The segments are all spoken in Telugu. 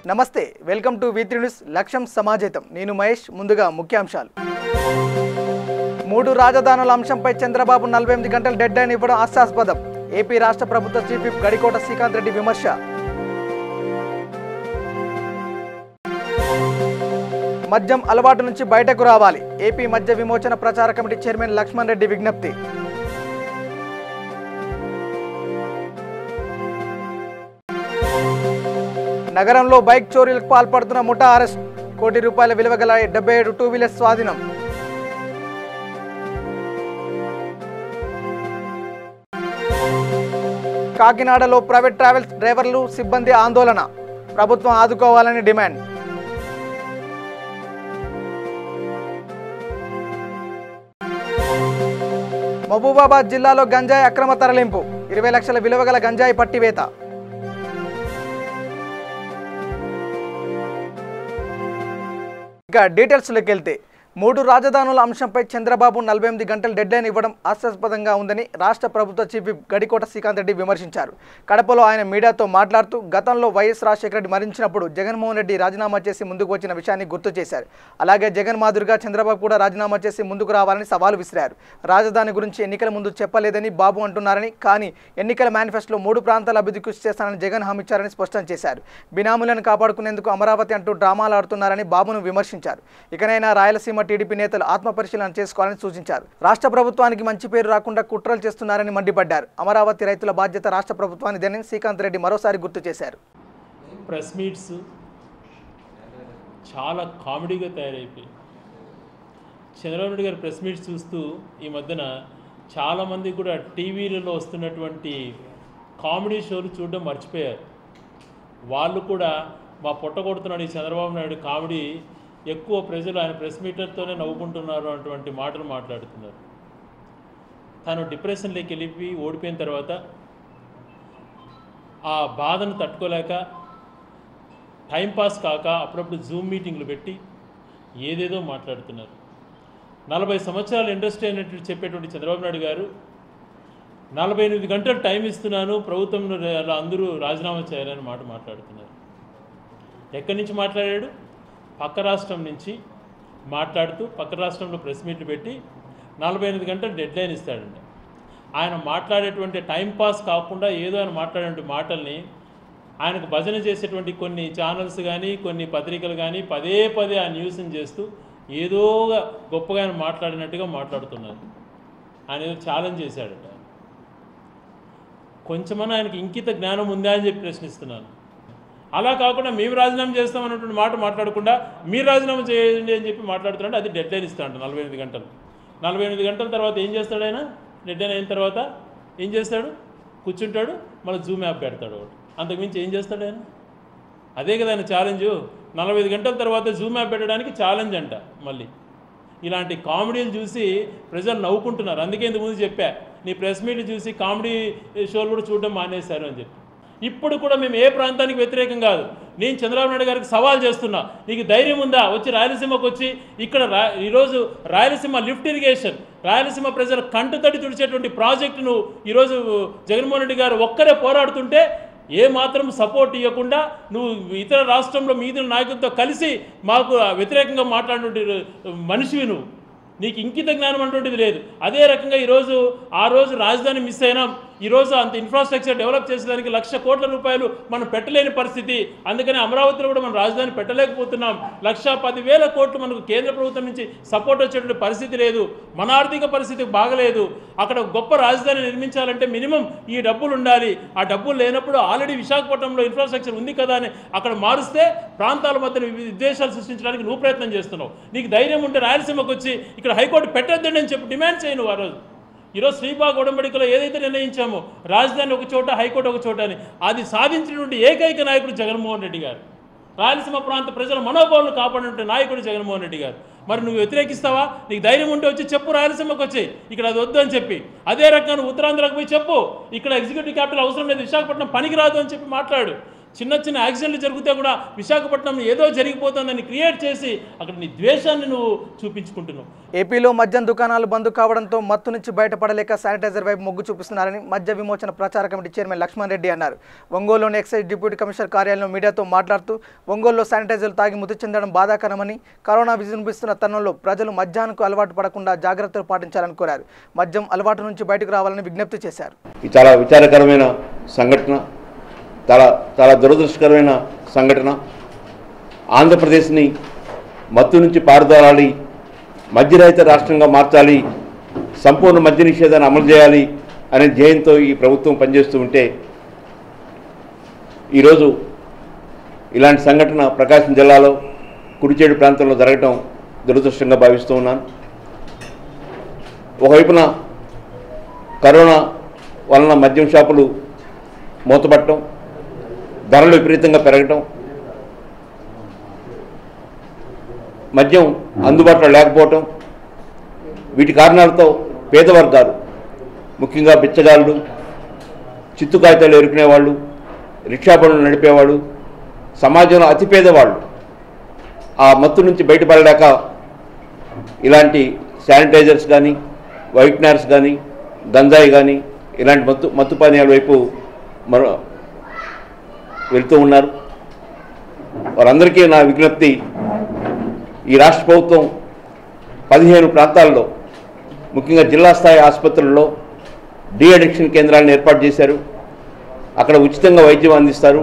నమస్తే, వెల్కమ్ టు V3 న్యూస్ లక్ష్యం సమాజేతం. నేను మహేష్. ముందుగా ముఖ్యాంశాలు. 3 రాజధానుల అంశంపై చంద్రబాబు 48 గంటల డెడ్ లైన్ ఇవ్వడం హాస్యాస్పదం. ఏపీ రాష్ట్ర ప్రభుత్వ చీఫ్ విప్ గడికోట శ్రీకాంత్ రెడ్డి విమర్శ. మద్యం అలవాటు నుంచి బయటకు రావాలి. ఏపీ మద్య విమోచన ప్రచార కమిటీ చైర్మన్ లక్ష్మణ్ రెడ్డి విజ్ఞప్తి. నగరంలో బైక్ చోరీలకు పాల్పడుతున్న ముఠా అరెస్ట్. ₹1 కోటి విలువ గల 77 టూ వీలర్స్ స్వాధీనం. కాకినాడలో ప్రైవేట్ ట్రావెల్స్ డ్రైవర్లు సిబ్బంది ఆందోళన. ప్రభుత్వం ఆదుకోవాలని డిమాండ్. మహబూబాబాద్ జిల్లాలో గంజాయి అక్రమ తరలింపు. 20 లక్షల విలువ గల గంజాయి పట్టివేత. ఇక డీటెయిల్స్లోకి వెళ్తే 3 రాజధానుల అంశంపై చంద్రబాబు 48 గంటల డెడ్లైన్ ఇవ్వడం హాస్యాస్పదంగా ఉందని రాష్ట్ర ప్రభుత్వ చీఫ్ విప్ గడికోట శ్రీకాంత్ రెడ్డి విమర్శించారు. కడపలో ఆయన మీడియాతో మాట్లాడుతూ గతంలో వైఎస్ రాజశేఖర రెడ్డి మరణించినప్పుడు జగన్మోహన్ రెడ్డి రాజీనామా చేసి ముందుకు వచ్చిన విషయాన్ని గుర్తు చేశారు. అలాగే జగన్ మాదిరిగా చంద్రబాబు కూడా రాజీనామా చేసి ముందుకు రావాలని సవాలు విసిరారు. రాజధాని గురించి ఎన్నికల ముందు చెప్పలేదని బాబు అంటున్నారని, కానీ ఎన్నికల మేనిఫెస్టోలో 3 ప్రాంతాల అభివృద్ధి కృషి చేస్తానని జగన్ హామీ ఇచ్చారని స్పష్టం చేశారు. బినామీలను కాపాడుకునేందుకు అమరావతి అంటూ డ్రామాలు ఆడుతున్నారని బాబును విమర్శించారు. ఇకనైనా రాయలసీమ టీడీపీ నేతలు ఆత్మపరిశీలన చేసుకోవాలని సూచించారు. రాష్ట్ర ప్రభుత్వానికి మంచి పేరు రాకుండా కుట్రలు చేస్తున్నారని మండిపడ్డారు. అమరావతి రైతుల బాధ్యత రాష్ట్ర ప్రభుత్వానిదేనని శ్రీకాంత్ రెడ్డి మరోసారి గుర్తు చేశారు. ప్రెస్ మీట్స్ చాలా కామెడీగా తయారైపోయి చంద్రబాబు నాయుడు గారు ప్రెస్ మీట్స్ చూస్తూ ఈ మధ్యన చాలామంది కూడా టీవీలలో వస్తున్నటువంటి కామెడీ షోలు చూడడం మర్చిపోయారు. వాళ్ళు కూడా మా పొట్ట కొడుతున్నాడు ఈ చంద్రబాబు నాయుడు కామెడీ, ఎక్కువ ప్రజలు ఆయన ప్రెస్ మీటర్తోనే నవ్వుకుంటున్నారు అటువంటి మాటలు మాట్లాడుతున్నారు. తను డిప్రెషన్లోకి వెళ్ళి ఓడిపోయిన తర్వాత ఆ బాధను తట్టుకోలేక టైంపాస్ కాక అప్పుడప్పుడు జూమ్ మీటింగ్లు పెట్టి ఏదేదో మాట్లాడుతున్నారు. 40 సంవత్సరాలు ఇండస్ట్రీ అయినట్టు చెప్పేటువంటి చంద్రబాబు నాయుడు గారు 48 గంటలు టైం ఇస్తున్నాను ప్రభుత్వంలో అందరూ రాజీనామా చేయాలని మాట మాట్లాడుతున్నారు. ఎక్కడి నుంచి మాట్లాడాడు? పక్క రాష్ట్రం నుంచి మాట్లాడుతూ పక్క రాష్ట్రంలో ప్రెస్ మీట్లు పెట్టి 48 గంటలు డెడ్లైన్ ఇస్తాడండి. ఆయన మాట్లాడేటువంటి టైంపాస్ కాకుండా ఏదో ఆయన మాట్లాడేటువంటి మాటల్ని ఆయనకు భజన చేసేటువంటి కొన్ని ఛానల్స్ కానీ కొన్ని పత్రికలు కానీ పదే పదే ఆ న్యూస్ని చేస్తూ ఏదో గొప్పగా ఆయన మాట్లాడినట్టుగా మాట్లాడుతున్నారు. ఆయన ఏదో ఛాలెంజ్ చేశాడట. కొంచెమన్నా ఆయనకి ఇంకిత జ్ఞానం ఉందా అని చెప్పి ప్రశ్నిస్తున్నాను. అలా కాకుండా మేము రాజీనామా చేస్తామన్నటువంటి మాట మాట్లాడకుండా మీరు రాజీనామా చేయండి అని చెప్పి మాట్లాడుతున్నాడు. అది డెడ్లైన్ ఇస్తాడు 48 గంటలు. 48 గంటల తర్వాత ఏం చేస్తాడు ఆయన? డెడ్లైన్ అయిన తర్వాత ఏం చేస్తాడు? కూర్చుంటాడు, మళ్ళీ జూమ్ యాప్ పెడతాడు. అంతకుమించి ఏం చేస్తాడు ఆయన? అదే కదా ఆయన ఛాలెంజ్. 45 గంటల తర్వాత జూమ్ యాప్ పెట్టడానికి ఛాలెంజ్ అంట. మళ్ళీ ఇలాంటి కామెడీలు చూసి ప్రజలు నవ్వుకుంటున్నారు. అందుకే ఇంతకుముందు చెప్పా, నీ ప్రెస్ మీట్లు చూసి కామెడీ షోలు కూడా చూడడం మానేశారు అని చెప్పి. ఇప్పుడు కూడా మేము ఏ ప్రాంతానికి వ్యతిరేకం కాదు. నేను చంద్రబాబు నాయుడు గారికి సవాల్ చేస్తున్నా, నీకు ధైర్యం ఉందా వచ్చి రాయలసీమకు వచ్చి ఇక్కడ ఈరోజు రాయలసీమ లిఫ్ట్ ఇరిగేషన్, రాయలసీమ ప్రజల కంటతడి తుడిచేటువంటి ప్రాజెక్టును ఈరోజు జగన్మోహన్ రెడ్డి గారు ఒక్కరే పోరాడుతుంటే ఏ మాత్రం సపోర్ట్ ఇవ్వకుండా నువ్వు ఇతర రాష్ట్రంలో మీది నాయకులతో కలిసి మాకు వ్యతిరేకంగా మాట్లాడినటువంటి మనిషివి నువ్వు. నీకు ఇంకిత జ్ఞానం అటువంటిది లేదు. అదే రకంగా ఈరోజు ఆ రోజు రాజధాని మిస్ అయినాం. ఈరోజు అంత ఇన్ఫ్రాస్ట్రక్చర్ డెవలప్ చేసేదానికి ₹1,00,000 కోట్ల మనం పెట్టలేని పరిస్థితి. అందుకని అమరావతిలో కూడా మనం రాజధాని పెట్టలేకపోతున్నాం. 1,10,000 కోట్లు మనకు కేంద్ర ప్రభుత్వం నుంచి సపోర్ట్ వచ్చేటువంటి పరిస్థితి లేదు. మన ఆర్థిక పరిస్థితి బాగలేదు. అక్కడ గొప్ప రాజధాని నిర్మించాలంటే మినిమం ఈ డబ్బులు ఉండాలి. ఆ డబ్బులు లేనప్పుడు ఆల్రెడీ విశాఖపట్నంలో ఇన్ఫ్రాస్ట్రక్చర్ ఉంది కదా అని అక్కడ మారుస్తే ప్రాంతాల మధ్య విద్వేషాలు సృష్టించడానికి నువ్వు ప్రయత్నం చేస్తున్నావు. నీకు ధైర్యం ఉంటే రాయలసీమకు వచ్చి ఇక్కడ హైకోర్టు పెట్టొద్దండి అని చెప్పి డిమాండ్ చేయను. ఆ రోజు ఈరోజు శ్రీబాగ్ ఉడంబడికలో ఏదైతే నిర్ణయించామో రాజధాని ఒక చోట హైకోర్టు ఒక చోట అని, అది సాధించినటువంటి ఏకైక నాయకుడు జగన్మోహన్ రెడ్డి గారు. రాయలసీమ ప్రాంత ప్రజల మనోభావాలను కాపాడినటువంటి నాయకుడు జగన్మోహన్ రెడ్డి గారు. మరి నువ్వు వ్యతిరేకిస్తావా? నీకు ధైర్యం ఉంటే వచ్చి చెప్పు, రాయలసీమకు వచ్చాయి ఇక్కడ అది వద్దు అని చెప్పి. అదే రకంగా నువ్వు ఉత్తరాంధ్రకు పోయి చెప్పు, ఇక్కడ ఎగ్జిక్యూటివ్ క్యాపిటల్ అవసరం లేదు, విశాఖపట్నం పనికిరాదు అని చెప్పి మాట్లాడు. చిన్న చిన్న యాక్సిడెంట్లు జరిగితే కూడా విశాఖపట్నం ఏదో జరిగిపోతుందని క్రియేట్ చేసి అక్కడ నీ ద్వేషాన్ని నువ్వు చూపించుకుంటున్నావు. ఏపీలో మద్యం దుకాణాలు బంద్ కావడంతో మత్తు నుంచి బయటపడలేక శానిటైజర్ వైపు మొగ్గు చూపిస్తున్నారని మద్య విమోచన ప్రచార కమిటీ చైర్మన్ లక్ష్మణ్ రెడ్డి అన్నారు. ఒంగోలులోని ఎక్సైజ్ డిప్యూటీ కమిషనర్ కార్యాలయంలో మీడియాతో మాట్లాడుతూ ఒంగోలులో శానిటైజర్లు తాగి మృతి చెందడం బాధాకరమని, కరోనా విజృంభిస్తున్న తరుణంలో ప్రజలు మద్యానికి అలవాటు పడకుండా జాగ్రత్తలు పాటించాలని కోరారు. మద్యం అలవాటు నుంచి బయటకు రావాలని విజ్ఞప్తి చేశారు. చాలా విచారకరమైన సంఘటన, చాలా దురదృష్టకరమైన సంఘటన. ఆంధ్రప్రదేశ్ని మత్తు నుంచి పారుదోలాలి, మద్యరహిత రాష్ట్రంగా మార్చాలి, సంపూర్ణ మద్య నిషేధాన్ని అమలు చేయాలి అనే ధ్యేయంతో ఈ ప్రభుత్వం పనిచేస్తూ ఉంటే ఈరోజు ఇలాంటి సంఘటన ప్రకాశం జిల్లాలో కుడిచేడు ప్రాంతంలో జరగటం దురదృష్టంగా భావిస్తూ ఉన్నాను. ఒకవైపున కరోనా వలన మద్యం షాపులు మూతపట్టడం, ధరలు విపరీతంగా పెరగటం, మద్యం అందుబాటులో లేకపోవటం, వీటి కారణాలతో పేద వర్గాలు, ముఖ్యంగా బిచ్చగాళ్ళు, చిత్తు కాగితాలు ఎరుకునేవాళ్ళు, రిక్షా బండ్లు నడిపేవాళ్ళు, సమాజంలో అతి పేదవాళ్ళు ఆ మత్తు నుంచి బయటపడలేక ఇలాంటి శానిటైజర్స్ కానీ, వైట్నర్స్ కానీ, గంజాయి కానీ ఇలాంటి మత్తు పానీయాల వైపు వెళ్తూ ఉన్నారు. వారందరికీ నా విజ్ఞప్తి, ఈ రాష్ట్ర ప్రభుత్వం 15 ప్రాంతాల్లో ముఖ్యంగా జిల్లా స్థాయి ఆసుపత్రుల్లో డీ అడిక్షన్ కేంద్రాలను ఏర్పాటు చేశారు. అక్కడ ఉచితంగా వైద్యం అందిస్తారు,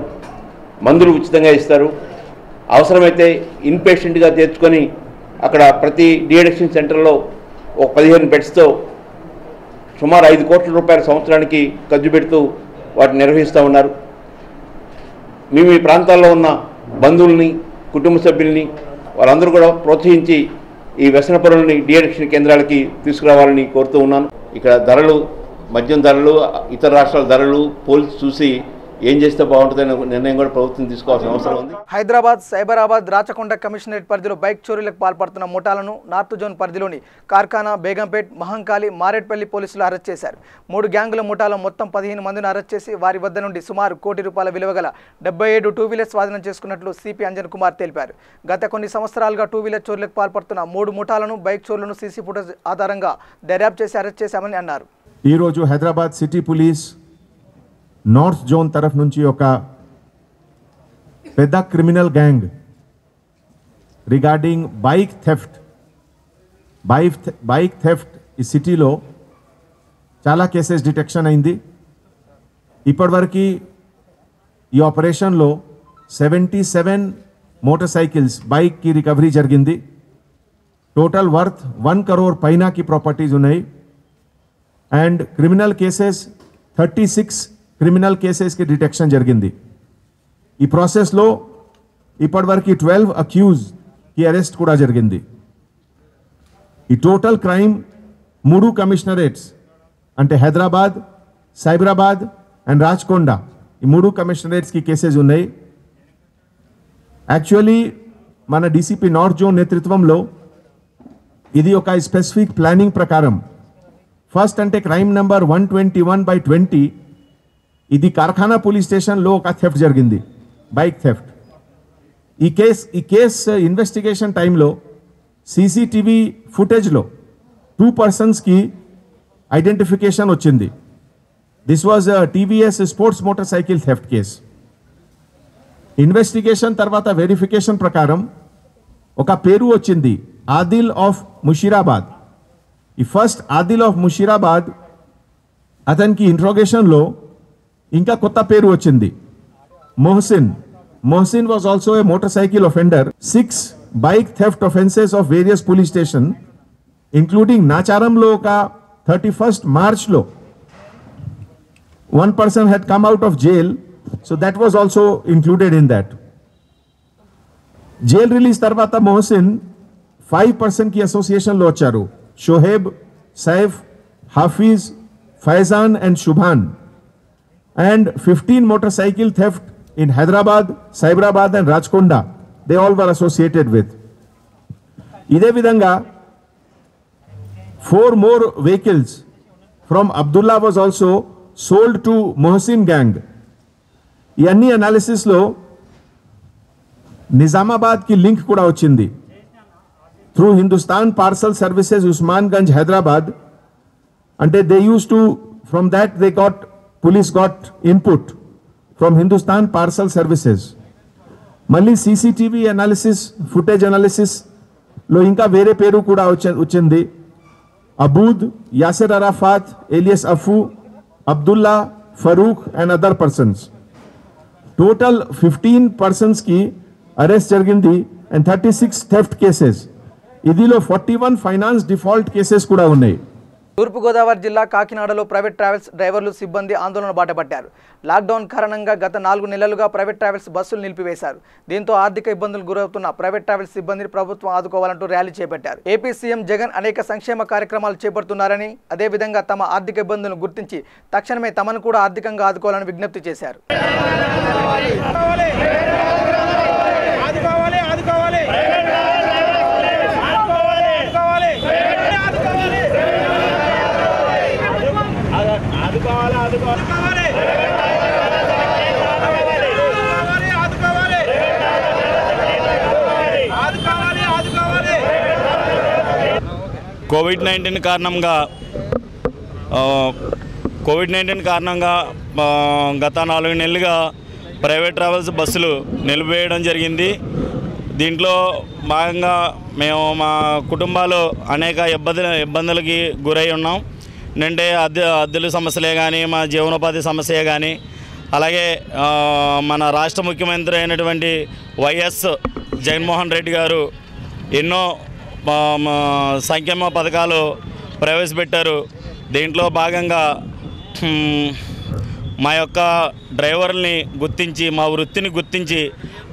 మందులు ఉచితంగా ఇస్తారు. అవసరమైతే ఇన్పేషెంట్గా చేర్చుకొని అక్కడ ప్రతి డీ అడిక్షన్ సెంటర్లో ఒక 15 బెడ్స్తో సుమారు 5 కోట్ల రూపాయల సంవత్సరానికి ఖర్చు పెడుతూ వాటిని నిర్వహిస్తూ ఉన్నారు. మేము ఈ ప్రాంతాల్లో ఉన్న బంధువుల్ని, కుటుంబ సభ్యుల్ని వాళ్ళందరూ కూడా ప్రోత్సహించి ఈ వ్యసన పరులని డీ అడిక్షన్ కేంద్రాలకి తీసుకురావాలని కోరుతూ ఉన్నాను. ఇక్కడ ధరలు, మద్యం ధరలు, ఇతర రాష్ట్రాల ధరలు పోల్చి చూసి ఏం చేస్తే బాగుంటుందనే నిర్ణయం కూడా ప్రభుత్వం తీసుకోవాల్సిన అవసరం ఉంది. హైదరాబాద్, సైబరాబాద్, రాచకొండ కమిషనరేట్ పరిధిలో బైక్ చోరీలకు పాల్పడుతున్న ముఠాలను నార్త్ జోన్ పరిధిలోని కార్ఖానా, బేగంపేట్, మహంకాళి, మారేట్పల్లి పోలీసులు అరెస్ట్ చేశారు. 3 గ్యాంగుల ముఠాలో మొత్తం 15 మందిని అరెస్ట్ చేసి వారి వద్ద నుండి సుమారు ₹1 కోటి విలువ గల 77 టూ వీలర్స్ స్వాధీనం చేసుకున్నట్లు సిపి అంజన్ కుమార్ తెలిపారు. గత కొన్ని సంవత్సరాలుగా టూ వీలర్ చోరీలకు పాల్పడుతున్న 3 ముఠాలను, బైక్ చోరులను సీసీ ఫుటేజ్ ఆధారంగా దర్యాప్తు చేసి అరెస్ట్ చేశామని అన్నారు. ఈరోజు Hyderabad city police north zone తరఫు నుంచి ఒక పెద్ద criminal gang regarding bike theft ఈ సిటీలో చాలా కేసెస్ డిటెక్షన్ అయింది. ఇప్పటివరకు ఈ ఆపరేషన్లో 77 మోటార్ సైకిల్స్, బైక్కి రికవరీ జరిగింది. టోటల్ వర్త్ 1 crore పైనకి ప్రాపర్టీస్ ఉన్నాయి. అండ్ క్రిమినల్ కేసెస్ 36 క్రిమినల్ కేసెస్కి డిటెక్షన్ జరిగింది. ఈ ప్రాసెస్లో ఇప్పటివరకు 12 అక్యూజ్కి అరెస్ట్ కూడా జరిగింది. ఈ టోటల్ క్రైమ్ 3 కమిషనరేట్స్ అంటే హైదరాబాద్, సైబరాబాద్ అండ్ రాచకొండ, ఈ 3 కమిషనరేట్స్కి కేసెస్ ఉన్నాయి. యాక్చువల్లీ మన డీసీపీ నార్త్ జోన్ నేతృత్వంలో ఇది ఒక స్పెసిఫిక్ ప్లానింగ్ ప్రకారం ఫస్ట్ అంటే క్రైమ్ నెంబర్ 121/20 ఇది కార్ఖానా పోలీస్ స్టేషన్లో ఒక థెఫ్ట్ జరిగింది, బైక్ థెఫ్ట్. ఈ కేస్ ఇన్వెస్టిగేషన్ టైంలో సీసీటీవీ ఫుటేజ్లో 2 పర్సన్స్కి ఐడెంటిఫికేషన్ వచ్చింది. This was TVS sports motor cycle theft case. Investigation తర్వాత వెరిఫికేషన్ ప్రకారం ఒక పేరు వచ్చింది, ఆదిల్ ఆఫ్ ముషీరాబాద్. ఈ ఫస్ట్ ఆదిల్ ఆఫ్ ముషీరాబాద్ అతనికి ఇంట్రోగేషన్లో ఇంకా కొత్త పేరు వచ్చింది, Mohsin. Mohsin was also a motorcycle offender. 6 bike theft offenses of various police station, including నాచారంలో ఒక 31st మార్చ్లో 1 person had come out of jail, so that was also included in that. Jail release తర్వాత మొహసిన్ 5 personకి అసోసియేషన్లో వచ్చారు, Shoaib, Saif, Hafeez, Faizan and Subhan. And 15 motorcycle theft in Hyderabad, Cyberabad and Rajkonda, they all were associated with. ఇదే విధంగా 4 more vehicles from Abdullah was also sold to Mohsin gang. ఈ అన్ని అనాలిసిస్లో నిజామాబాద్కి లింక్ కూడా వచ్చింది. Through Hindustan parcel services Osmanganj Hyderabad అంటే they use to from that they got police got input from Hindustan Parcel Services. మళ్ళీ CCTV అనాలిసిస్ ఫుటేజ్ అనాలిసిస్ లో ఇంకా వేరే పేరు కూడా వచ్చింది. Abood, Yasir Arafat, alias Afu, Abdullah, Farooq and other persons. Total 15 persons కి అరెస్ట్ జరిగింది అండ్ 36 థెఫ్ట్ కేసెస్. ఇదిలో 41 ఫైనాన్స్ డిఫాల్ట్ కేసెస్ కూడా ఉన్నాయి. తూర్పుగోదావరి జిల్లా కాకినాడలో ప్రైవేట్ ట్రావెల్స్ డ్రైవర్లు సిబ్బంది ఆందోళన బాటపట్టారు. లాక్డౌన్ కారణంగా గత 4 నెలలుగా ప్రైవేట్ ట్రావెల్స్ బస్సులు నిలిపివేశారు. దీంతో ఆర్థిక ఇబ్బందులు గురవుతున్న ప్రైవేట్ ట్రావెల్స్ సిబ్బందిని ప్రభుత్వం ఆదుకోవాలంటూ ర్యాలీ చేపట్టారు. ఏపీ సీఎం జగన్ అనేక సంక్షేమ కార్యక్రమాలు చేపడుతున్నారని, అదేవిధంగా తమ ఆర్థిక ఇబ్బందులను గుర్తించి తక్షణమే తమను కూడా ఆర్థికంగా ఆదుకోవాలని విజ్ఞప్తి చేశారు. కోవిడ్-19 కారణంగా గత 4 నెలలుగా ప్రైవేట్ ట్రావెల్స్ బస్సులు నిలిపివేయడం జరిగింది. దీంట్లో భాగంగా మేము మా కుటుంబాలు అనేక ఇబ్బందులకి గురై ఉన్నాం. అంటే అద్దెల సమస్యలే కానీ, మా జీవనోపాధి సమస్య కానీ, అలాగే మన రాష్ట్ర ముఖ్యమంత్రి అయినటువంటి వైఎస్ జగన్మోహన్ రెడ్డి గారు ఎన్నో సంక్షేమ పథకాలు ప్రవేశపెట్టారు. దీంట్లో భాగంగా మా యొక్క డ్రైవర్లని గుర్తించి, మా వృత్తిని గుర్తించి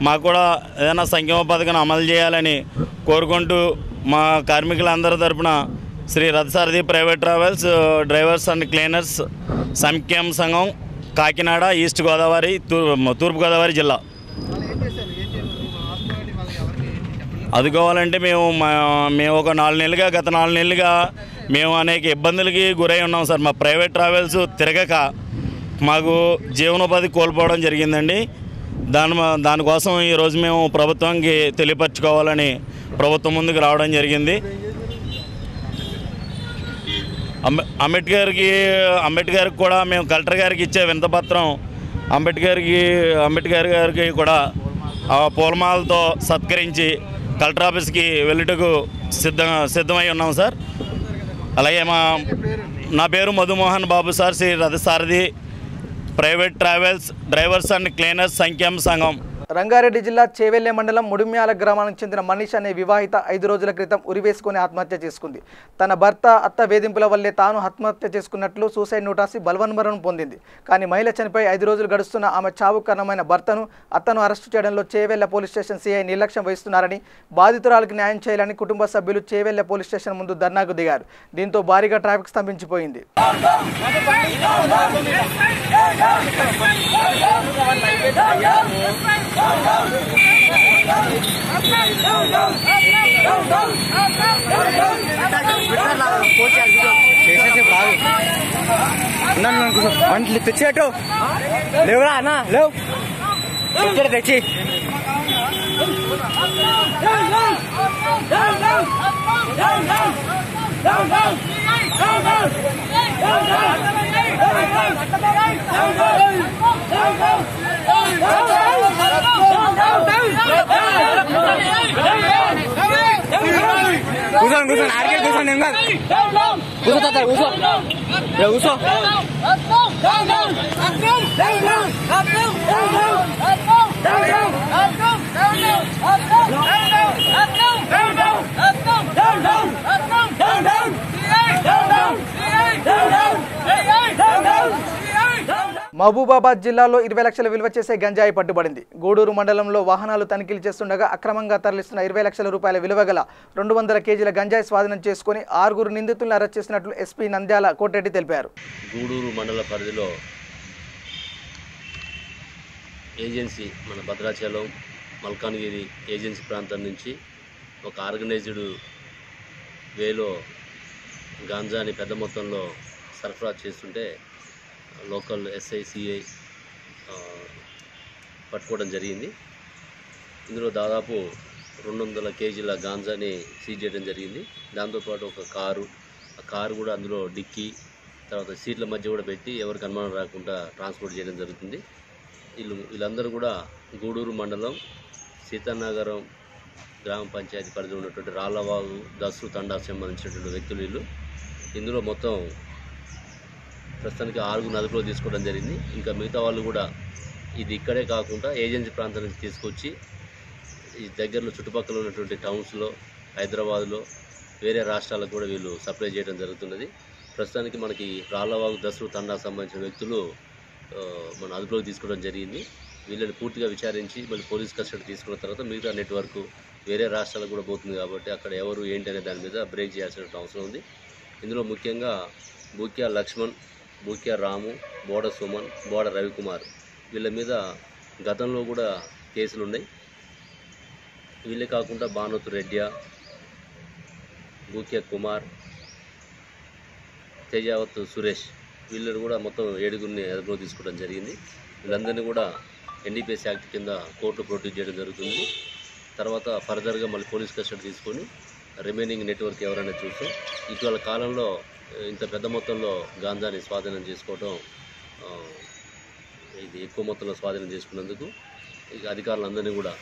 మాకు కూడా ఏదైనా సంక్షేమ పథకం అమలు చేయాలని కోరుకుంటూ మా కార్మికులందరి తరపున శ్రీ రథసారథి private travels drivers and cleaners సంక్షేమ సంఘం కాకినాడ ఈస్ట్ గోదావరి తూర్పుగోదావరి జిల్లా ఆదుకోవాలంటే మేము ఒక గత 4 నెలలుగా మేము అనేక ఇబ్బందులకి గురై ఉన్నాం సార్. మా ప్రైవేట్ ట్రావెల్స్ తిరగక మాకు జీవనోపాధి కోల్పోవడం జరిగిందండి. దానికోసం ఈరోజు మేము ప్రభుత్వానికి తెలియపరచుకోవాలని ప్రభుత్వం ముందుకు రావడం జరిగింది. అంబేద్కర్కి కూడా మేము కలెక్టర్ గారికి ఇచ్చే వినతిపత్రం అంబేద్కర్ గారికి కూడా పూలమాలతో సత్కరించి కలెక్టర్ ఆఫీస్కి వెళ్ళుటకు సిద్ధమై ఉన్నాం సార్. అలాగే నా పేరు మధుమోహన్ బాబు సార్, శ్రీ రథసారథి private travels drivers and cleaners సంక్షేమ సంఘం. రంగారెడ్డి జిల్లా చేవెల్లె మండలం ముడిమ్యాల గ్రామానికి చెందిన మనీష్ అనే వివాహిత 5 రోజుల క్రితం ఉరివేసుకుని ఆత్మహత్య చేసుకుంది. తన భర్త అత్త వేధింపుల వల్లే తాను ఆత్మహత్య చేసుకున్నట్లు సూసైడ్ నోట్ రాసి బలవన్మరణం పొందింది. కానీ మహిళ చనిపోయి 5 రోజులు గడుస్తున్న ఆమె చావుకు కారణమైన భర్తను అత్తను అరెస్టు చేయడంలో చేవెల్లె పోలీస్ స్టేషన్ సిఐ నిర్లక్ష్యం వహిస్తున్నారని, బాధితురాలకు న్యాయం చేయాలని కుటుంబ సభ్యులు చేవెల్లె పోలీస్ స్టేషన్ ముందు ధర్నాకు దిగారు. దీంతో భారీగా ట్రాఫిక్ స్తంభించిపోయింది. తెచ్చేటు లేవురా అన్నా, లేవు తెచ్చి కూర్చోండి ఆడికే కూర్చోండి, ఏం కాదు. కూర్చో కూర్చో మహబూబాబాద్ జిల్లాలో 20 లక్షల విలువ చేసే గంజాయి పట్టుబడింది. గూడూరు మండలంలో వాహనాలు తనిఖీలు చేస్తుండగా అక్రమంగా తరలిస్తున్న 20 లక్షల రూపాయల విలువ గల 200 కేజీల గంజాయి స్వాధీనం చేసుకుని 6 నిందితులను అరెస్ట్ చేసినట్లు ఎస్పీ నంద్యాల కోటిరెడ్డి తెలిపారు. గూడూరు మండల పరిధిలో ఏజెన్సీ మన భద్రాచలం మల్కాన్గిరి ఏజెన్సీ ప్రాంతం నుంచి ఒక ఆర్గనైజ్డ్ వేలో గాంజాని పెద్ద మొత్తంలో సరఫరా చేస్తుంటే లోకల్ ఎస్ఐ సిఐ పట్టుకోవడం జరిగింది. ఇందులో దాదాపు 200 కేజీల గాంజాని సీజ్ చేయడం జరిగింది. దాంతోపాటు ఒక కారు, ఆ కారు కూడా అందులో డిక్కీ, తర్వాత సీట్ల మధ్య కూడా పెట్టి ఎవరికి అనుమానం రాకుండా ట్రాన్స్పోర్ట్ చేయడం జరుగుతుంది. వీళ్ళందరూ కూడా గూడూరు మండలం సీతానగరం గ్రామ పంచాయతీ పరిధిలో ఉన్నటువంటి రాళ్లవాగు దస్రు తండాకు సంబంధించినటువంటి వ్యక్తులు వీళ్ళు. ఇందులో మొత్తం ప్రస్తుతానికి 6 అదుపులో తీసుకోవడం జరిగింది. ఇంకా మిగతా వాళ్ళు కూడా ఇది ఇక్కడే కాకుండా ఏజెన్సీ ప్రాంతం నుంచి తీసుకొచ్చి ఈ దగ్గరలో చుట్టుపక్కల ఉన్నటువంటి టౌన్స్లో, హైదరాబాద్లో, వేరే రాష్ట్రాలకు కూడా వీళ్ళు సప్లై చేయడం జరుగుతున్నది. ప్రస్తుతానికి మనకి రాళ్లవాగు దస్రు తండాకు సంబంధించిన వ్యక్తులు మన అదుపులోకి తీసుకోవడం జరిగింది. వీళ్ళని పూర్తిగా విచారించి మళ్ళీ పోలీస్ కస్టడీ తీసుకున్న తర్వాత మిగతా నెట్వర్క్ వేరే రాష్ట్రాలకు కూడా పోతుంది కాబట్టి అక్కడ ఎవరు ఏంటి అనే దాని మీద బ్రేక్ చేయాల్సిన అవసరం ఉంది. ఇందులో ముఖ్యంగా బూక్యా లక్ష్మణ్, బూక్యా రాము, బోడ సుమన్, బోడ రవికుమార్ వీళ్ళ మీద గతంలో కూడా కేసులు ఉన్నాయి. వీళ్ళే కాకుండా బానోతు రెడ్డి, బూక్యా కుమార్, తేజావత్ సురేష్ వీళ్ళని కూడా మొత్తం 7గురిని అదుపులో తీసుకోవడం జరిగింది. వీళ్ళందరినీ కూడా NDPS యాక్ట్ కింద కోర్టు ప్రొడ్యూస్ చేయడం జరుగుతుంది. తర్వాత ఫర్దర్గా మళ్ళీ పోలీస్ కస్టడీ తీసుకొని రిమైనింగ్ నెట్వర్క్ ఎవరైనా చూస్తాం. ఇటీవల కాలంలో ఇంత పెద్ద మొత్తంలో గాంజాని స్వాధీనం చేసుకోవడం, ఇది ఎక్కువ మొత్తంలో స్వాధీనం చేసుకున్నందుకు ఇక అధికారులందరినీ కూడా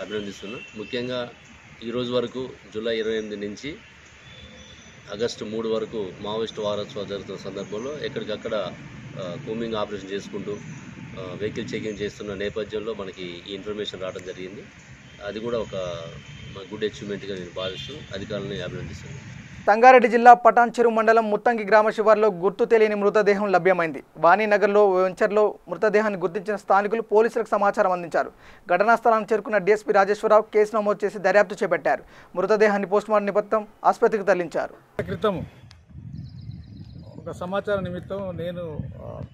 అభినందిస్తున్నాం. ముఖ్యంగా ఈరోజు వరకు జూలై 28 నుంచి ఆగస్టు 3 వరకు మావోయిస్టు వారోత్సవాలు జరుగుతున్న సందర్భంలో ఎక్కడికక్కడ కూమింగ్ ఆపరేషన్ చేసుకుంటూ వెహికల్ చెకింగ్ చేస్తున్న నేపథ్యంలో మనకి ఈ ఇన్ఫర్మేషన్ రావడం జరిగింది. అది కూడా ఒక గుడ్ అచీవ్మెంట్గా నేను భావిస్తూ అధికారులను అభినందిస్తున్నాను. సంగారెడ్డి జిల్లా పటాన్చెరు మండలం ముత్తంగి గ్రామ శివార్లో గుర్తు తెలియని మృతదేహం లభ్యమైంది. వాణినగర్లో వెంచర్లో మృతదేహాన్ని గుర్తించిన స్థానికులు పోలీసులకు సమాచారం అందించారు. ఘటనా స్థలానికి చేరుకున్న DSP రాజేశ్వరరావు కేసు నమోదు చేసి దర్యాప్తు చేపట్టారు. మృతదేహాన్ని పోస్టుమార్టం నిమిత్తం ఆసుపత్రికి తరలించారు. క్రితం ఒక సమాచారం నిమిత్తం నేను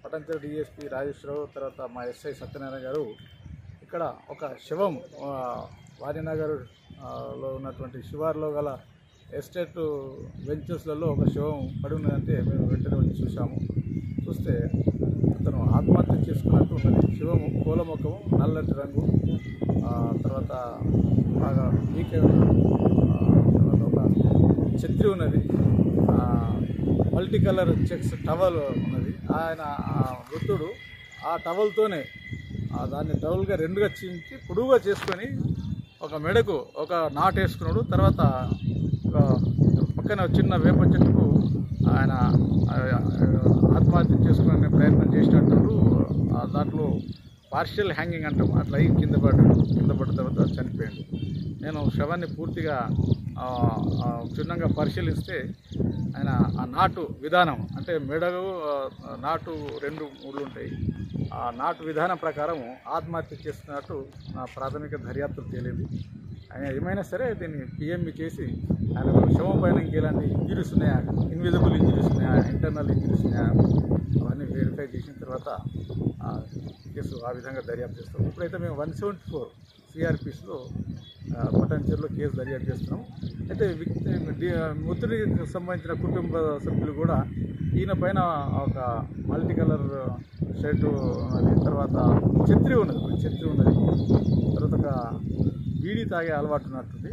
పటాన్చెరు DSP రాజేశ్వరరావు, తర్వాత మా SI సత్యనారాయణ గారు ఇక్కడ ఒక శవం వాణినగర్లో ఉన్నటువంటి శివార్లో గల ఎస్టేట్ వెంచర్స్లలో ఒక శవం పడి ఉన్నదంటే మేము వెంటనే వచ్చి చూసాము. చూస్తే అతను ఆత్మహత్య చేసుకున్నట్టు ఉన్నది. శివము పూలముఖము, నల్లటి రంగు, తర్వాత బాగా వీక్ తర్వాత ఒక ఛత్రి ఉన్నది, మల్టీ కలర్ చెక్స్ టవల్ ఉన్నది. ఆయన వృద్ధుడు ఆ టవల్తోనే దాన్ని డబుల్గా 2గా చించి పొడుగుగా చేసుకొని ఒక మెడకు ఒక నాటు వేసుకున్నాడు. తర్వాత పక్కన చిన్న వేప చెట్టుకు ఆయన ఆత్మహత్య చేసుకునే ప్రయత్నం చేసినట్టు దాంట్లో పార్షియల్ హ్యాంగింగ్ అంటాం, అట్లా అయ్యి కింద పడ్డ తర్వాత చనిపోయాడు. నేను శవాన్ని పూర్తిగా క్షుణ్ణంగా పరిశీలిస్తే ఆయన ఆ నాటు విధానం అంటే మెడకు నాటు 2 ముళ్ళు ఉంటాయి. ఆ నాటు విధానం ప్రకారం ఆత్మహత్య చేస్తున్నట్టు నా ప్రాథమిక దర్యాప్తులు తేలింది. ఆయన ఏమైనా సరే దీన్ని PME చేసి ఆయన శవం పైన ఇంకెలాంటి ఇంజరీస్ ఉన్నాయా, ఇన్విజిబుల్ ఇంజరీస్ ఉన్నాయా, ఇంటర్నల్ ఇంజరీస్ ఉన్నాయా, అవన్నీ వెరిఫై చేసిన తర్వాత కేసు ఆ విధంగా దర్యాప్తు చేస్తాం. ఇప్పుడైతే మేము 174 CRPSలో పటాన్చెరులో కేసు దర్యాప్తు చేస్తున్నాం. అయితే మృతుడికి సంబంధించిన కుటుంబ సభ్యులు కూడా ఈయన పైన ఒక మల్టీ కలర్ షర్టు ఉన్నది, తర్వాత ఛత్రి ఉన్నది, తర్వాత ఒక బీడీ తాగే అలవాటు ఉన్నట్టుంది,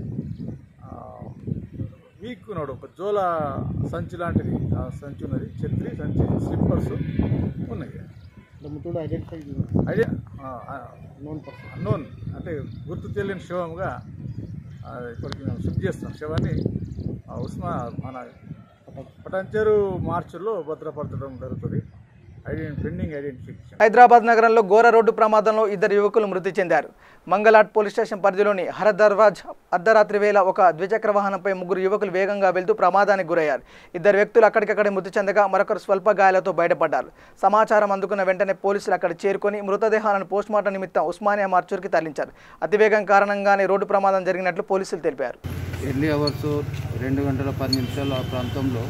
వీక్ ఉన్నాడు, ఒక జోల సంచి లాంటిది సంచి ఉన్నది, ఛత్రి సంచి, స్లిప్పర్స్ ఉన్నాయి. అన్నోన్ అంటే గుర్తు తెలియని శవముగా ఇప్పటికి మేము షిఫ్ట్ చేస్తాం. శవాన్ని మన పటాన్చెరు మార్చిలో భద్రపరచడం జరుగుతుంది. Pending identification. హైదరాబాద్ నగరంలో ఘోర రోడ్డు ప్రమాదంలో 2 యువకులు మృతి చెందారు. మంగళాట్ పోలీస్ స్టేషన్ పరిధిలోని హరదర్వాజ్ అర్ధరాత్రి వేళ ఒక ద్విచక్ర వాహనంపై 3 యువకులు వేగంగా వెళ్తూ ప్రమాదానికి గురయ్యారు. 2 వ్యక్తులు అక్కడికక్కడే మృతి చెందగా మరొకరు స్వల్ప గాయాలతో బయటపడ్డారు. సమాచారం అందుకున్న వెంటనే పోలీసులు అక్కడ చేరుకొని మృతదేహాలను పోస్టుమార్టం నిమిత్తం ఉస్మానియా మార్చూరుకి తరలించారు. అతివేగం కారణంగానే రోడ్డు ప్రమాదం జరిగినట్లు పోలీసులు తెలిపారు. ఎర్లీ అవర్స్ 2 గంటల 10 నిమిషాల ఆ ప్రాంతంలో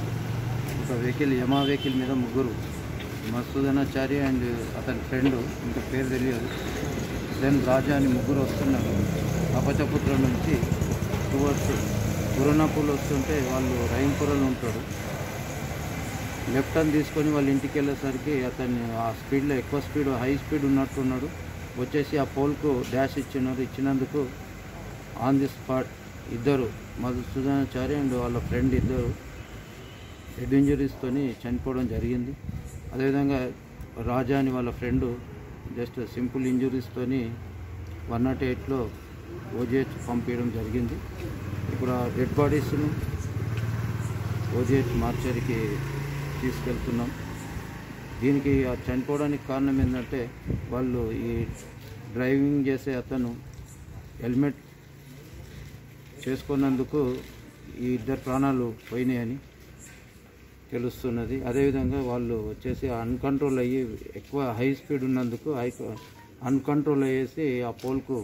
ఒక వెహికల్, యమా వెహికల్ మీద 3 మసూదనాచారి అండ్ అతని ఫ్రెండ్, ఇంకా పేరు తెలియదు, దెన్ రాజా అని 3 వస్తున్నారు. అపచపుత్ర నుంచి టువర్డ్స్ గురునాపూల్ వస్తుంటే వాళ్ళు రహీంపురంలో ఉంటాడు. లెఫ్ట్ టర్న్ తీసుకొని వాళ్ళ ఇంటికి వెళ్ళేసరికి అతన్ని ఆ స్పీడ్లో ఎక్కువ స్పీడ్, హై స్పీడ్ ఉన్నట్టున్నాడు. వచ్చేసి ఆ పోల్కు డాష్ ఇచ్చినందుకు ఆన్ ది స్పాట్ ఇద్దరు మధుసూదనాచారి అండ్ వాళ్ళ ఫ్రెండ్ ఇద్దరు హెడ్ ఇంజరీస్తోని చనిపోవడం జరిగింది. అదేవిధంగా రాజా అని వాళ్ళ ఫ్రెండు జస్ట్ సింపుల్ ఇంజరీస్తోని 108లో ఓజీహెచ్ పంపించడం జరిగింది. ఇప్పుడు ఆ డెడ్ బాడీస్ను ఓజీహెచ్ మార్చరీకి తీసుకెళ్తున్నాం. దీనికి చనిపోవడానికి కారణం ఏంటంటే వాళ్ళు ఈ డ్రైవింగ్ చేసే అతను హెల్మెట్ చేసుకున్నందుకు ఈ ఇద్దరు ప్రాణాలు పోయినాయని తెలుస్తున్నది. అదేవిధంగా వాళ్ళు వచ్చేసి అన్కంట్రోల్ అయ్యి ఎక్కువ హై స్పీడ్ ఉన్నందుకు అన్కంట్రోల్ అయ్యేసి ఆ పోల్కు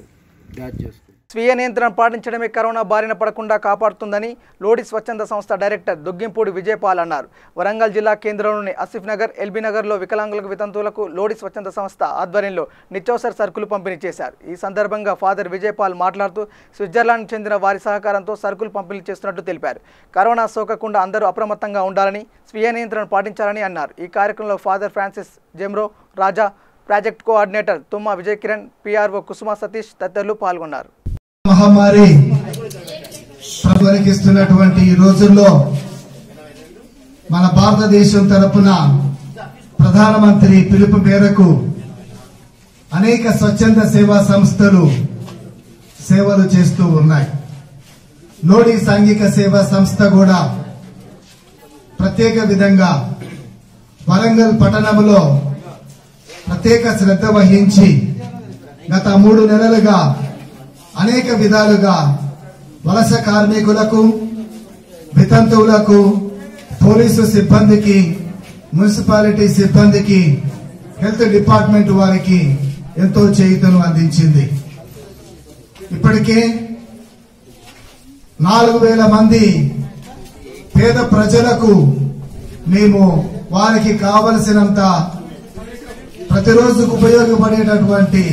డాష్ చేసుకుంది. స్వీయ నియంత్రణ పాటించడమే కరోనా బారిన పడకుండా కాపాడుతుందని లోడి స్వచ్ఛంద సంస్థ డైరెక్టర్ దుగ్గింపూడి విజయపాల్ అన్నారు. వరంగల్ జిల్లా కేంద్రంలోని ఆసిఫ్ నగర్, ఎల్బీ నగర్లో వికలాంగులకు వితంతువులకు లోడి స్వచ్ఛంద సంస్థ ఆధ్వర్యంలో నిత్యావసర సరుకులు పంపిణీ చేశారు. ఈ సందర్భంగా ఫాదర్ విజయపాల్ మాట్లాడుతూ స్విట్జర్లాండ్ చెందిన వారి సహకారంతో సరుకులు పంపిణీ చేస్తున్నట్టు తెలిపారు. కరోనా సోకకుండా అందరూ అప్రమత్తంగా ఉండాలని, స్వీయ నియంత్రణ పాటించాలని అన్నారు. ఈ కార్యక్రమంలో ఫాదర్ ఫ్రాన్సిస్ జెమ్రో, రాజా, project coordinator తుమ్మా Vijay Kiran, PRO కుసుమ సతీష్ తదితరులు పాల్గొన్నారు. మహమ్మారి ప్రబలిస్తున్నటువంటి ఈ రోజుల్లో మన భారతదేశం తరపున ప్రధానమంత్రి పిలుపు మేరకు అనేక స్వచ్ఛంద సేవా సంస్థలు సేవలు చేస్తూ ఉన్నాయి. లోడి సాంఘిక సేవా సంస్థ కూడా ప్రత్యేక విధంగా వరంగల్ పట్టణంలో ప్రత్యేక శ్రద్ధ వహించి గత 3 నెలలుగా అనేక విధాలుగా వలస కార్మికులకు, వితంతువులకు, పోలీసు సిబ్బందికి, మున్సిపాలిటీ సిబ్బందికి, హెల్త్ డిపార్ట్మెంట్ వారికి ఎంతో చేయూతను అందించింది. ఇప్పటికే 4000 మంది పేద ప్రజలకు మేము వారికి కావలసినంత ప్రతిరోజుకు ఉపయోగపడేటటువంటి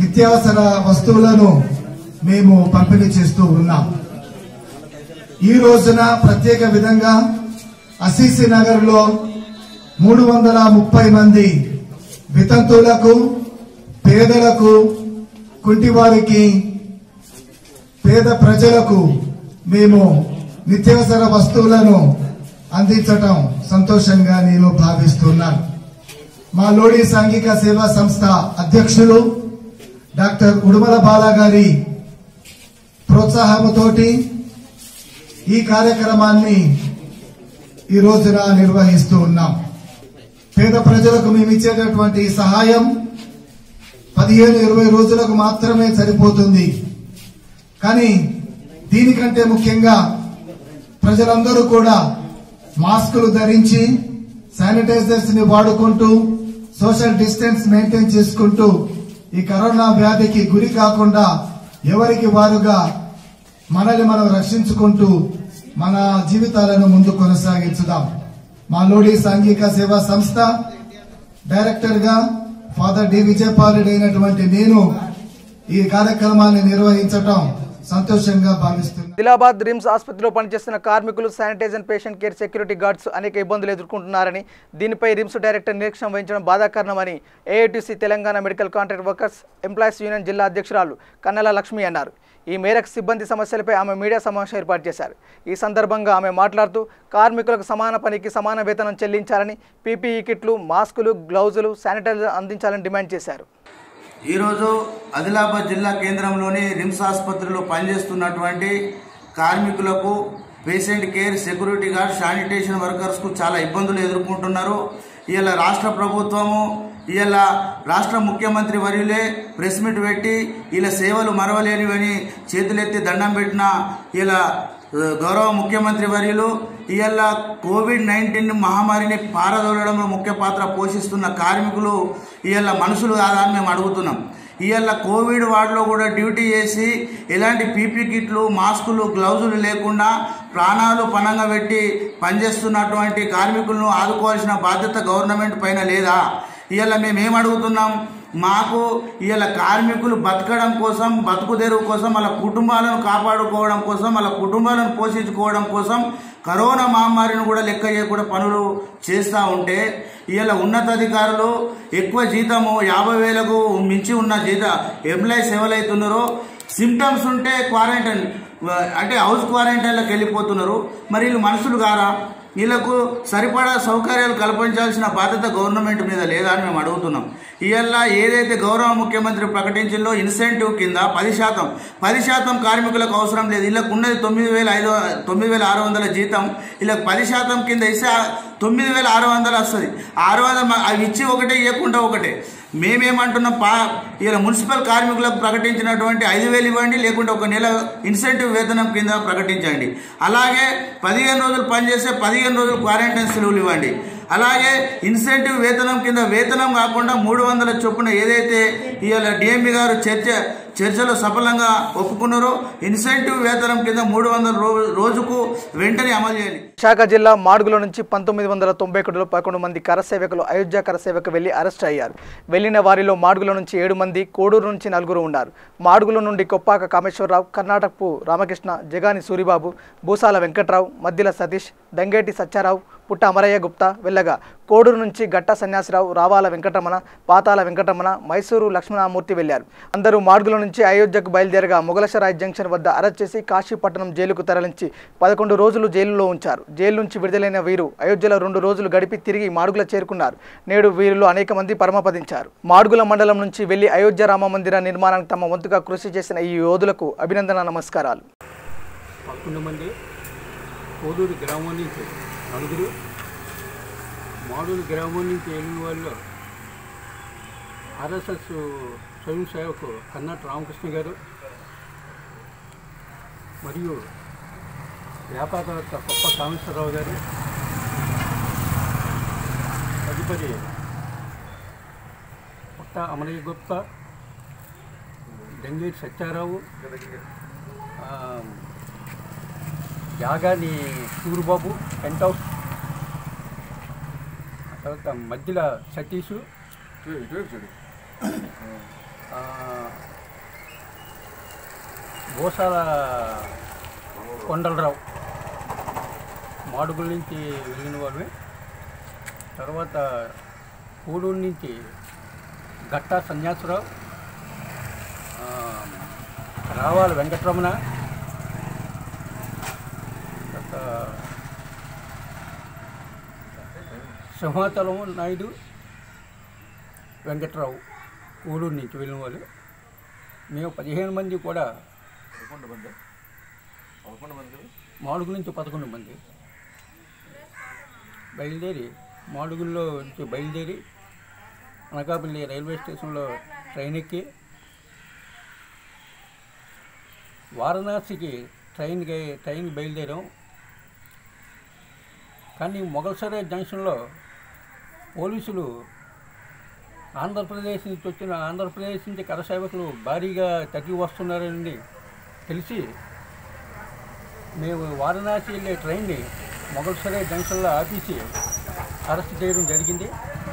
నిత్యావసర వస్తువులను మేము పంపిణీ చేస్తూ ఉన్నాం. ఈ రోజున ప్రత్యేక విధంగా అసీసీ నగర్ లో 330 మంది వితంతువులకు, పేదలకు, కుంటివారికి, పేద ప్రజలకు మేము నిత్యావసర వస్తువులను అందించటం సంతోషంగా నేను భావిస్తున్నాను. మా లోడి సాంఘిక సేవా సంస్థ అధ్యక్షులు డాక్టర్ ఉడుమల బాలా గారి ప్రోత్సాహంతోటి ఈ కార్యక్రమాన్ని ఈ రోజున నిర్వహిస్తూ ఉన్నాం. పేద ప్రజలకు మేము ఇచ్చేటటువంటి సహాయం 15-20 రోజులకు మాత్రమే సరిపోతుంది. కానీ దీనికంటే ముఖ్యంగా ప్రజలందరూ కూడా మాస్కులు ధరించి, శానిటైజర్స్ ని వాడుకుంటూ, సోషల్ డిస్టెన్స్ మెయింటైన్ చేసుకుంటూ ఈ కరోనా వ్యాధికి గురి కాకుండా ఎవరికి వారుగా మనల్ని మనం రక్షించుకుంటూ మన జీవితాలను ముందు కొనసాగించుదాం. మా లోడి సాంఘిక సేవా సంస్థ డైరెక్టర్ గా ఫాదర్ డి విజయపాల్ అయినటువంటి నేను ఈ కార్యక్రమాన్ని నిర్వహించడం సంతోషంగా భావిస్తున్నాను. ఆదిలాబాద్ రిమ్స్ ఆసుపత్రిలో పనిచేస్తున్న కార్మికులు, sanitizer, patient care, security guards అనేక ఇబ్బందులు ఎదుర్కొంటున్నారని, దీనిపై రిమ్స్ డైరెక్టర్ నిరీక్షణ వహించడం బాధాకరణమని AITC Telangana medical contract workers employees union జిల్లా అధ్యక్షురాలు కన్నెల లక్ష్మి అన్నారు. ఈ మేరకు సిబ్బంది సమస్యలపై ఆమె మీడియా సమావేశం ఏర్పాటు చేశారు. ఈ సందర్భంగా ఆమె మాట్లాడుతూ కార్మికులకు సమాన పనికి సమాన వేతనం చెల్లించాలని, పీపీఈ కిట్లు, మాస్కులు, గ్లౌజులు, శానిటైజర్ అందించాలని డిమాండ్ చేశారు. ఈరోజు ఆదిలాబాద్ జిల్లా కేంద్రంలోని రిమ్స్ ఆసుపత్రిలో పనిచేస్తున్నటువంటి కార్మికులకు, patient care, security guard, sanitation వర్కర్స్కు చాలా ఇబ్బందులు ఎదుర్కొంటున్నారు. ఇలా రాష్ట్ర ప్రభుత్వము, ఇలా రాష్ట్ర ముఖ్యమంత్రి వర్యులే ప్రెస్ మీట్ పెట్టి ఇలా సేవలు మరవలేనివని చేతులెత్తి దండం పెట్టిన ఇలా గౌరవ ముఖ్యమంత్రి వర్యులు ఇవాళ కోవిడ్-19 మహమ్మారిని పారదోలడంలో ముఖ్య పాత్ర పోషిస్తున్న కార్మికులు ఇవాళ మనుషులు కాదని మేము అడుగుతున్నాం. ఇవాళ కోవిడ్ వార్డులో కూడా డ్యూటీ చేసి ఎలాంటి పీపీ కిట్లు, మాస్కులు, గ్లౌజులు లేకుండా ప్రాణాలు పణంగా పెట్టి పనిచేస్తున్నటువంటి కార్మికులను ఆదుకోవాల్సిన బాధ్యత గవర్నమెంట్ పైన లేదా? ఇవాళ మేమేం అడుగుతున్నాం? మాకు ఇలా కార్మికులు బతకడం కోసం, బతుకు తెరువు కోసం, వాళ్ళ కుటుంబాలను కాపాడుకోవడం కోసం, వాళ్ళ కుటుంబాలను పోషించుకోవడం కోసం కరోనా మహమ్మారిని కూడా లెక్క చేయకుండా పనులు చేస్తూ ఉంటే ఇలా ఉన్నతాధికారులు ఎక్కువ జీతము 50,000కు మించి ఉన్న ఎంప్లాయీస్ ఎవరైతున్నారో సిమ్టమ్స్ ఉంటే క్వారంటైన్ అంటే హౌస్ క్వారంటైన్లోకి వెళ్ళిపోతున్నారు. మరి వీళ్ళు మనుషులు కారా? వీళ్ళకు సరిపడా సౌకర్యాలు కల్పించాల్సిన బాధ్యత గవర్నమెంట్ మీద లేదా అని మేము అడుగుతున్నాం. ఇవాళ ఏదైతే గౌరవ ముఖ్యమంత్రి ప్రకటించిందో ఇన్సెంటివ్ కింద 10% కార్మికులకు అవసరం లేదు. వీళ్ళకు ఉన్నది 9,600 జీతం, వీళ్ళకి 10% కింద ఇస్తే 9,600 వస్తుంది. 600 అవి ఇచ్చి ఒకటే ఇవ్వకుండా ఒకటే. మేమేమంటున్నాం, ఇలా మున్సిపల్ కార్మికులకు ప్రకటించినటువంటి 5,000 ఇవ్వండి, లేకుంటే ఒక నెల ఇన్సెంటివ్ వేతనం కింద ప్రకటించండి. అలాగే 15 రోజులు పనిచేస్తే 15 రోజులు క్వారంటైన్ సెలవులు ఇవ్వండి. అలాగే ఇన్సెంటివ్ వేతనం కింద వేతనం కాకుండా 300 చొప్పున ఏదైతే ఇవాళ డిఎంఈ గారు చర్చలో సఫలంగా ఒప్పుకున్నారో ఇన్సెంటివ్ వేతనం కింద 300 రోజుకు వెంటనే అమలు చేయాలి. విశాఖ జిల్లా మాడుగుల నుంచి 1991లో 11 మంది కరసేవకులు అయోధ్య కరసేవకు వెళ్లి అరెస్ట్ అయ్యారు. వెళ్లిన వారిలో మాడుగుల నుంచి 7 మంది, కోడూరు నుంచి 4 ఉన్నారు. మాడుగుల నుండి కొప్పాక కామేశ్వరరావు, కర్ణాటకపు రామకృష్ణ, జగాని సూరిబాబు, భూసాల వెంకట్రావు, మద్దిల సతీష్, దంగేటి సత్యారావు, పుట్ట అమరయ్య గుప్తా వెళ్ళగా కోడూరు నుంచి గట్ట సన్యాసిరావు, రావాల వెంకటరమణ, పాతాల వెంకటరమణ, మైసూరు లక్ష్మణమూర్తి వెళ్లారు. అందరూ మాడుగుల నుంచి అయోధ్యకు బయలుదేరగా మొగలసరాయ్ జంక్షన్ వద్ద అరెస్ట్ చేసి కాశీపట్నం జైలుకు తరలించి 11 రోజులు జైలులో ఉంచారు. జైలు నుంచి విడుదలైన వీరు అయోధ్యలో 2 రోజులు గడిపి తిరిగి మాడుగుల చేరుకున్నారు. నేడు వీరిలో అనేక మంది పరమపదించారు. మాడుగుల మండలం నుంచి వెళ్లి అయోధ్య రామ మందిర నిర్మాణానికి తమ వంతుగా కృషి చేసిన ఈ యోధులకు అభినందన నమస్కారాలు. 11 మంది, కోడూరు గ్రామం నుంచి 4, మాడుగుల గ్రామం నుంచి వెళ్ళిన వాళ్ళు ఆర్ఎస్ఎస్ స్వయం సేవకు కర్ణాటక రామకృష్ణ గారు మరియు వ్యాపారవేత్త కొప్ప కామేశ్వరరావు గారు, తదుపరి పుట్ట అమరయ్య గుప్తా, దంగేటి సత్యారావు, యాగాని సూరిబాబు, పెంట్ హౌస్, తర్వాత మధ్యల సతీషు, భూసాల కొండలరావు మాడుగుల నుంచి వెళ్ళిన వాళ్ళే. తర్వాత కోడూరు నుంచి గట్టా సన్యాసరావు, రావాల వెంకటరమణ, సింహాచలం నాయుడు, వెంకట్రావు కోడూరు నుంచి వెళ్ళిన వాళ్ళు. మేము 15 మంది కూడా మాడుగుల నుంచి 11 మంది బయలుదేరి మాడుగుల్లో నుంచి బయలుదేరి అనకాపల్లి రైల్వే స్టేషన్లో ట్రైన్ ఎక్కి వారణాసికి ట్రైన్ బయలుదేరాం. కానీ మొగల్సరాయ్ జంక్షన్లో పోలీసులు ఆంధ్రప్రదేశ్ నుంచి కరసేవకులు భారీగా తగ్గి వస్తున్నారని తెలిసి మేము వారణాసి వెళ్ళే ట్రైన్ని మొగల్సరాయ్ జంక్షన్లో ఆపేసి అరెస్ట్ చేయడం జరిగింది.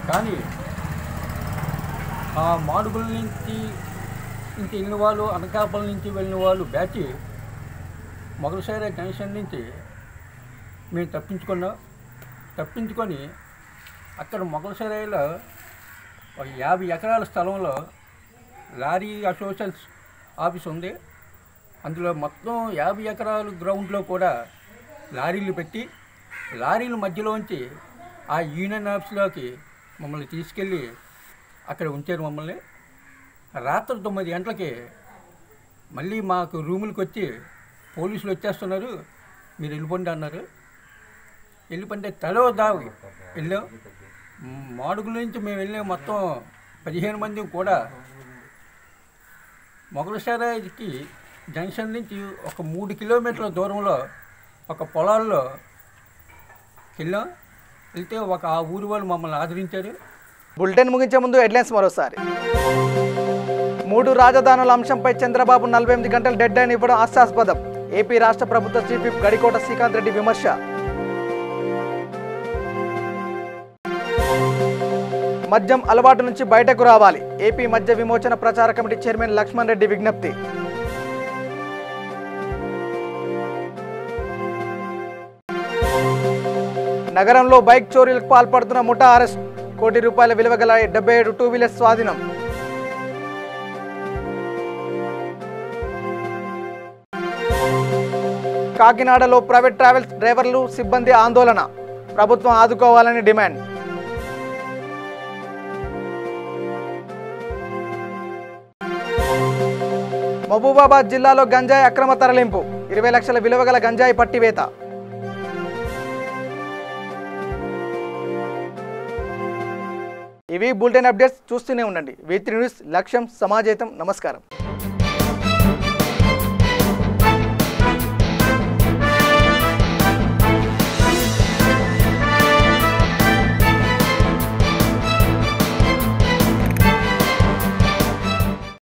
కానీ ఆ మాడుగుల నుంచి వెళ్ళిన వాళ్ళు, అనకాపల్లి నుంచి వెళ్ళిన వాళ్ళు బ్యాచ్ మొగల్సరాయ్ జంక్షన్ నుంచి మేము తప్పించుకొని అక్కడ మొగల్సరాయ్లో 50 ఎకరాల స్థలంలో లారీ అసోసియేషన్స్ ఆఫీస్ ఉంది. అందులో మొత్తం 50 ఎకరాల గ్రౌండ్లో కూడా లారీలు పెట్టి లారీల మధ్యలోంచి ఆ యూనియన్ ఆఫీస్లోకి మమ్మల్ని తీసుకెళ్ళి అక్కడ ఉంచారు. మమ్మల్ని రాత్రి 9 గంటలకి మళ్ళీ మాకు రూములకు వచ్చి పోలీసులు వచ్చేస్తున్నారు, మీరు వెళ్ళిపోండి అన్నారు. వెళ్ళిపోతే తలో దావి వెళ్ళాం. మాడుగుల నుంచి మేము వెళ్ళే మొత్తం 15 మంది కూడా మొగల్సరాయ్కి జంక్షన్ నుంచి ఒక 3 కిలోమీటర్ల దూరంలో ఒక పొలాల్లో వెళ్ళాం. వెళ్తే ఆ ఊరి వాళ్ళు మమ్మల్ని ఆదరించారు. బులెటిన్ ముగించే ముందు హెడ్లైన్స్ మరోసారి. 3 రాజధానుల అంశంపై చంద్రబాబు 48 గంటలు డెడ్ లైన్ ఇవ్వడం హాస్యాస్పదం. ఏపీ రాష్ట్ర ప్రభుత్వ చీఫ్ విప్ గడికోట శ్రీకాంత్ రెడ్డి విమర్శ. మద్యం అలవాటు నుంచి బయటకు రావాలి. ఏపీ మద్య విమోచన ప్రచార కమిటీ చైర్మన్ లక్ష్మణ్ రెడ్డి విజ్ఞప్తి. నగరంలో బైక్ చోరీలకు పాల్పడుతున్న ముఠా అరెస్ట్. కోటి రూపాయల విలువ గల 77 టూ వీలర్స్ స్వాధీనం. కాకినాడలో ప్రైవేట్ ట్రావెల్స్ డ్రైవర్లు సిబ్బంది ఆందోళన. ప్రభుత్వం ఆదుకోవాలని డిమాండ్. మహబూబాబాద్ జిల్లాలో గంజాయి అక్రమ తరలింపు. 20 లక్షల విలువ గల గంజాయి పట్టివేత. ఇవి బులెటిన్ అప్డేట్స్. చూస్తూనే ఉండండి V3 న్యూస్. లక్ష్యం సమాజేతం. నమస్కారం.